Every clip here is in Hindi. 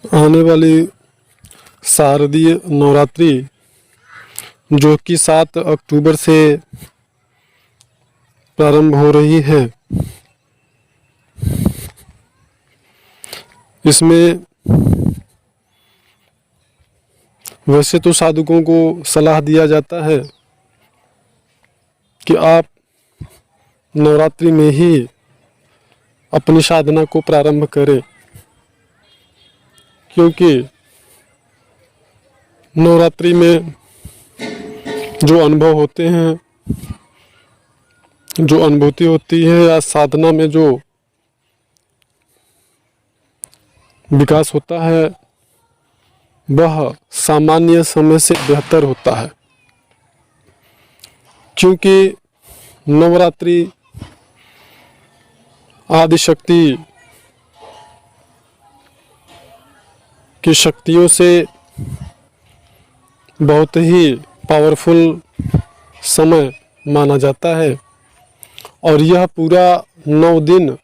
आने वाली शारदीय नवरात्रि जो कि 7 अक्टूबर से प्रारंभ हो रही है, इसमें वैसे तो साधकों को सलाह दिया जाता है कि आप नवरात्रि में ही अपनी साधना को प्रारंभ करें, क्योंकि नवरात्रि में जो अनुभव होते हैं, जो अनुभूति होती है या साधना में जो विकास होता है, वह सामान्य समय से बेहतर होता है। क्योंकि नवरात्रि आदि शक्ति की शक्तियों से बहुत ही पावरफुल समय माना जाता है और यह पूरा 9 दिन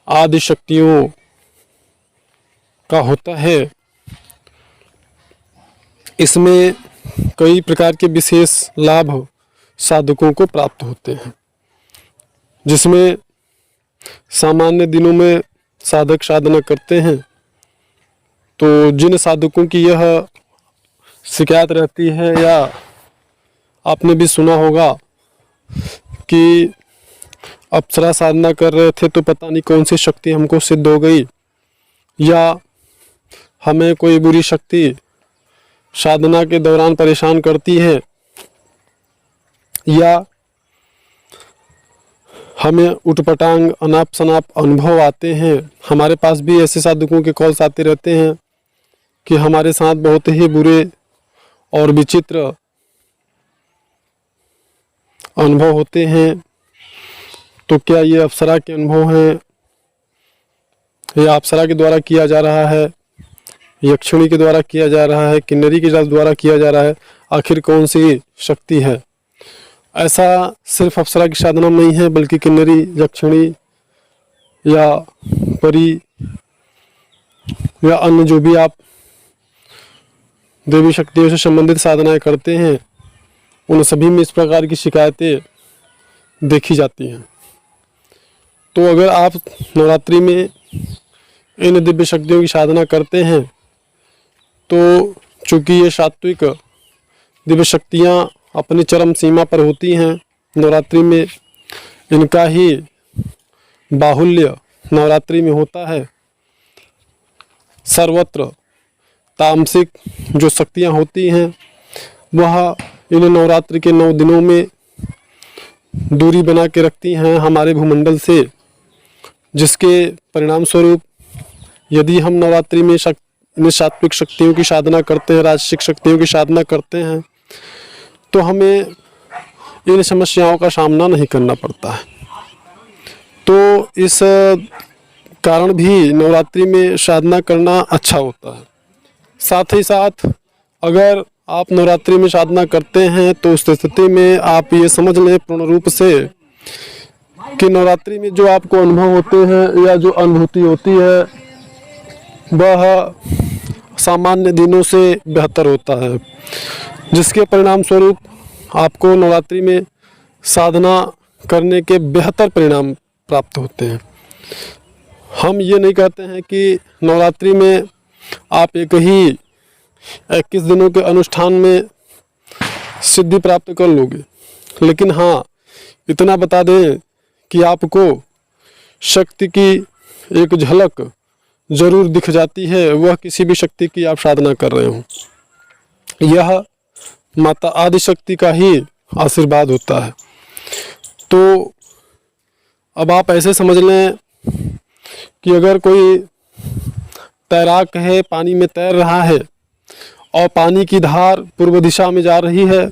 आदि शक्तियों का होता है। इसमें कई प्रकार के विशेष लाभ साधकों को प्राप्त होते हैं, जिसमें सामान्य दिनों में साधक साधना करते हैं तो जिन साधकों की यह शिकायत रहती है या आपने भी सुना होगा कि अप्सरा साधना कर रहे थे तो पता नहीं कौन सी शक्ति हमको सिद्ध हो गई, या हमें कोई बुरी शक्ति साधना के दौरान परेशान करती है, या हमें उटपटांग अनाप शनाप अनुभव आते हैं। हमारे पास भी ऐसे साधकों के कॉल्स आते रहते हैं कि हमारे साथ बहुत ही बुरे और विचित्र अनुभव होते हैं। तो क्या ये अप्सरा के अनुभव हैं या अप्सरा के द्वारा किया जा रहा है, यक्षिणी के द्वारा किया जा रहा है, किन्नरी के द्वारा किया जा रहा है, आखिर कौन सी शक्ति है? ऐसा सिर्फ अप्सरा की साधना में नहीं है, बल्कि किन्नरी, यक्षिणी या परी या अन्य जो भी आप देवी शक्तियों से संबंधित साधनाएं करते हैं, उन सभी में इस प्रकार की शिकायतें देखी जाती हैं। तो अगर आप नवरात्रि में इन दिव्य शक्तियों की साधना करते हैं तो चूँकि ये सात्विक दिव्य शक्तियाँ अपनी चरम सीमा पर होती हैं, नवरात्रि में इनका ही बाहुल्य नवरात्रि में होता है। सर्वत्र तामसिक जो शक्तियाँ होती हैं वह इन नवरात्रि के 9 दिनों में दूरी बना के रखती हैं हमारे भूमंडल से, जिसके परिणाम स्वरूप यदि हम नवरात्रि में इन सात्विक शक्तियों की साधना करते हैं, राजसिक शक्तियों की साधना करते हैं, तो हमें इन समस्याओं का सामना नहीं करना पड़ता है। तो इस कारण भी नवरात्रि में साधना करना अच्छा होता है। साथ ही साथ अगर आप नवरात्रि में साधना करते हैं तो उस स्थिति में आप ये समझ लें पूर्ण रूप से कि नवरात्रि में जो आपको अनुभव होते हैं या जो अनुभूति होती है वह सामान्य दिनों से बेहतर होता है, जिसके परिणाम स्वरूप आपको नवरात्रि में साधना करने के बेहतर परिणाम प्राप्त होते हैं। हम ये नहीं कहते हैं कि नवरात्रि में आप एक ही 21 दिनों के अनुष्ठान में सिद्धि प्राप्त कर लोगे, लेकिन हाँ इतना बता दें कि आपको शक्ति की एक झलक जरूर दिख जाती है, वह किसी भी शक्ति की आप साधना कर रहे हो। यह माता आदि शक्ति का ही आशीर्वाद होता है। तो अब आप ऐसे समझ लें कि अगर कोई तैराक है, पानी में तैर रहा है और पानी की धार पूर्व दिशा में जा रही है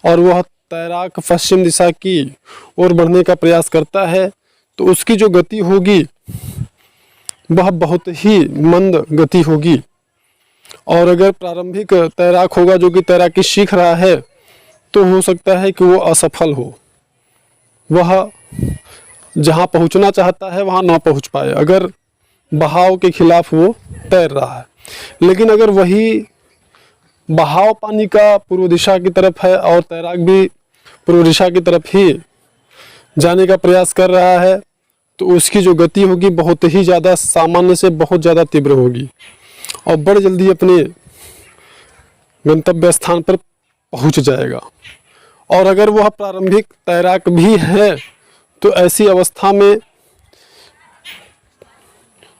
और वह तैराक पश्चिम दिशा की ओर बढ़ने का प्रयास करता है, तो उसकी जो गति होगी वह बहुत ही मंद गति होगी। और अगर प्रारंभिक तैराक होगा जो कि तैराकी सीख रहा है, तो हो सकता है कि वो असफल हो, वह जहाँ पहुँचना चाहता है वहाँ ना पहुँच पाए, अगर बहाव के खिलाफ वो तैर रहा है। लेकिन अगर वही बहाव पानी का पूर्व दिशा की तरफ है और तैराक भी पूर्व दिशा की तरफ ही जाने का प्रयास कर रहा है, तो उसकी जो गति होगी बहुत ही ज़्यादा, सामान्य से बहुत ज़्यादा तीव्र होगी और बड़ी जल्दी अपने गंतव्य स्थान पर पहुंच जाएगा। और अगर वह प्रारंभिक तैराक भी है तो ऐसी अवस्था में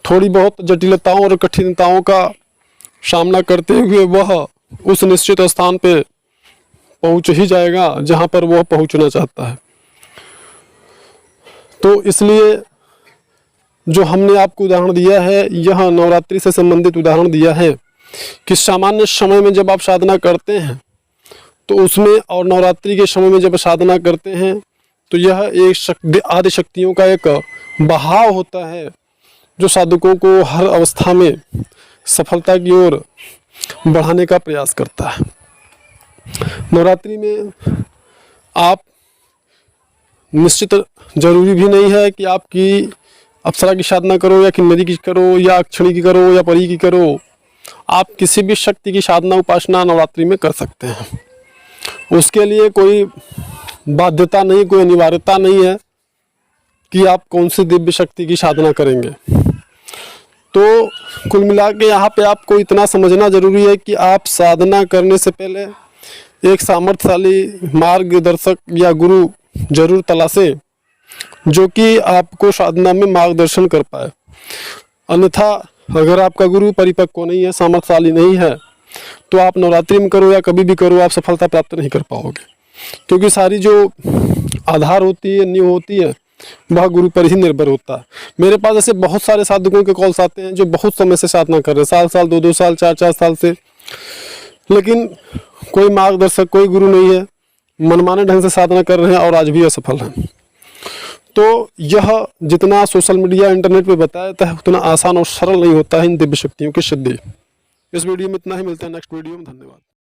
थोड़ी बहुत जटिलताओं और कठिनताओं का सामना करते हुए वह उस निश्चित स्थान पे पहुंच ही जाएगा जहां पर वह पहुंचना चाहता है। तो इसलिए जो हमने आपको उदाहरण दिया है, यह नवरात्रि से संबंधित उदाहरण दिया है कि सामान्य समय में जब आप साधना करते हैं तो उसमें, और नवरात्रि के समय में जब साधना करते हैं तो यह एक आदि शक्तियों का एक बहाव होता है जो साधकों को हर अवस्था में सफलता की ओर बढ़ाने का प्रयास करता है। नवरात्रि में आप निश्चित जरूरी भी नहीं है कि आपकी अप्सरा की साधना करो या किन्नरी की करो या अक्षणी की करो या परी की करो। आप किसी भी शक्ति की साधना उपासना नवरात्रि में कर सकते हैं। उसके लिए कोई बाध्यता नहीं, कोई अनिवार्यता नहीं है कि आप कौन सी दिव्य शक्ति की साधना करेंगे। तो कुल मिला के यहाँ पे आपको इतना समझना जरूरी है कि आप साधना करने से पहले एक सामर्थ्यशाली मार्गदर्शक या गुरु जरूर तलाशें जो कि आपको साधना में मार्गदर्शन कर पाए। अन्यथा अगर आपका गुरु परिपक्व नहीं है, सामर्थ्यशाली नहीं है, तो आप नवरात्रि में करो या कभी भी करो, आप सफलता प्राप्त नहीं कर पाओगे। क्योंकि सारी जो आधार होती है, नींव होती है, वह गुरु पर ही निर्भर होता है। मेरे पास ऐसे बहुत सारे साधकों के कॉल्स आते हैं जो बहुत समय से साधना कर रहे हैं, साल 2 साल 4 साल से, लेकिन कोई मार्गदर्शक, कोई गुरु नहीं है, मनमाने ढंग से साधना कर रहे हैं और आज भी असफल हैं। तो यह जितना सोशल मीडिया इंटरनेट पे बताया जाता है उतना आसान और सरल नहीं होता है इन दिव्य शक्तियों की सिद्धि। इस वीडियो में इतना ही, मिलते हैं नेक्स्ट वीडियो में। धन्यवाद।